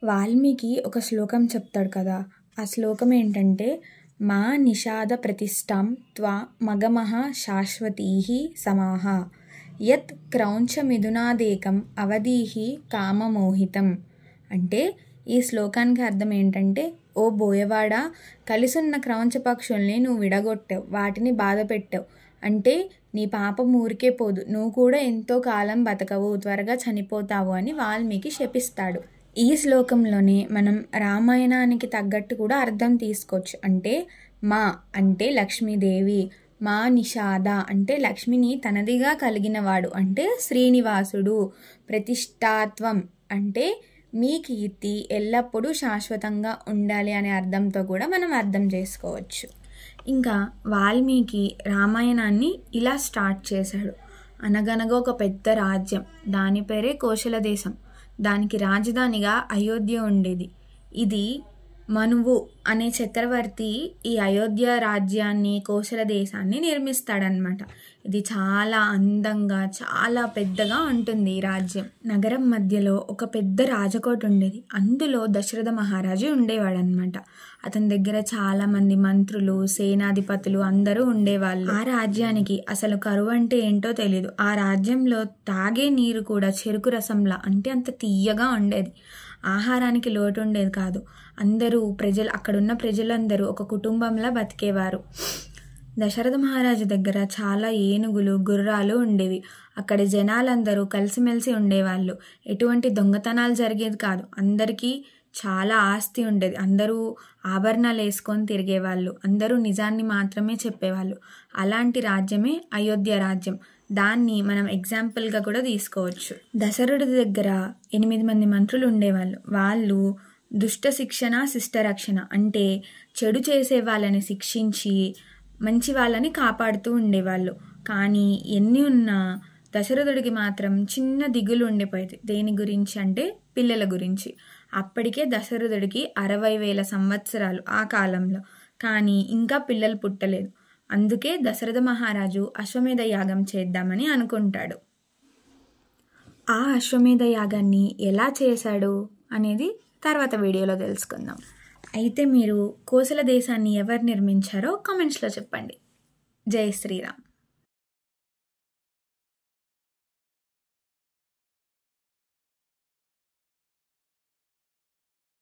వాల్మీకి ఒక శ్లోకం చెప్తాడు కదా, ఆ శ్లోకం ఏంటంటే మా నిషాద ప్రతిష్టాం త్వా మగమః శాశ్వతీః సమాః యత్ క్రౌంచమిథునాదేకం అవధీః కామమోహితం. అంటే ఈ శ్లోకానికి అర్థం ఏంటంటే, ఓ బోయవాడా, కలిసున్న క్రౌంచ పక్షుల్ని నువ్వు విడగొట్టావు, వాటిని బాధ పెట్టావు. అంటే నీ పాపం ఊరికే పోదు, నువ్వు కూడా ఎంతో కాలం బతకవు, త్వరగా చనిపోతావు అని వాల్మీకి శపిస్తాడు. ఈ శ్లోకంలోనే మనం రామాయణానికి తగ్గట్టు కూడా అర్థం తీసుకోవచ్చు. అంటే మా అంటే లక్ష్మీదేవి, మా నిషాద అంటే లక్ష్మిని తనదిగా కలిగినవాడు అంటే శ్రీనివాసుడు, ప్రతిష్టాత్వం అంటే మీ కీర్తి ఎల్లప్పుడూ శాశ్వతంగా ఉండాలి అనే అర్థంతో కూడా మనం అర్థం చేసుకోవచ్చు. ఇంకా వాల్మీకి రామాయణాన్ని ఇలా స్టార్ట్ చేశాడు. అనగనగా ఒక పెద్ద రాజ్యం, దాని పేరే కోశల దేశం. దానికి రాజధానిగా అయోధ్య ఉండేది. ఇది మనువు అనే చక్రవర్తి ఈ అయోధ్య రాజ్యాన్ని, కోశల దేశాన్ని నిర్మిస్తాడనమాట. ఇది చాలా అందంగా, చాలా పెద్దగా ఉంటుంది ఈ రాజ్యం. నగరం మధ్యలో ఒక పెద్ద రాజకోట ఉండేది. అందులో దశరథ మహారాజు ఉండేవాడనమాట. అతని దగ్గర చాలామంది మంత్రులు, సేనాధిపతులు అందరూ ఉండేవాళ్ళు. ఆ రాజ్యానికి అసలు కరువు అంటే ఏంటో తెలియదు. ఆ రాజ్యంలో తాగే నీరు కూడా చెరుకు రసంలా, అంటే అంత తీయగా ఉండేది. ఆహారానికి లోటు ఉండేది కాదు. అక్కడున్న ప్రజలందరూ ఒక కుటుంబంలా బతికేవారు. దశరథ మహారాజు దగ్గర చాలా ఏనుగులు, గుర్రాలు ఉండేవి. అక్కడి జనాలందరూ కలిసిమెలిసి ఉండేవాళ్ళు. ఎటువంటి దొంగతనాలు జరిగేది కాదు. అందరికీ చాలా ఆస్తి ఉండేది. అందరూ ఆభరణాలు వేసుకొని తిరిగేవాళ్ళు. అందరూ నిజాన్ని మాత్రమే చెప్పేవాళ్ళు. అలాంటి రాజ్యమే అయోధ్య రాజ్యం. దాన్ని మనం ఎగ్జాంపుల్గా కూడా తీసుకోవచ్చు. దశరథుడి దగ్గర 8 మంది మంత్రులు ఉండేవాళ్ళు. వాళ్ళు దుష్ట శిక్షణ, శిష్ట రక్షణ అంటే చెడు చేసే వాళ్ళని శిక్షించి మంచి వాళ్ళని కాపాడుతూ ఉండేవాళ్ళు. కానీ ఎన్ని ఉన్నా దశరథుడికి మాత్రం చిన్న దిగులు ఉండిపోయేది. దేని గురించి అంటే పిల్లల గురించి. అప్పటికే దశరథుడికి 60,000 సంవత్సరాలు ఆ కాలంలో. కానీ ఇంకా పిల్లలు పుట్టలేదు. అందుకే దశరథ మహారాజు అశ్వమేధ యాగం చేద్దామని అనుకుంటాడు. ఆ అశ్వమేధ యాగాన్ని ఎలా చేశాడు అనేది తర్వాత వీడియోలో తెలుసుకుందాం. అయితే మీరు కోసల దేశాన్ని ఎవరు నిర్మించారో కామెంట్స్లో చెప్పండి. జై శ్రీరామ్.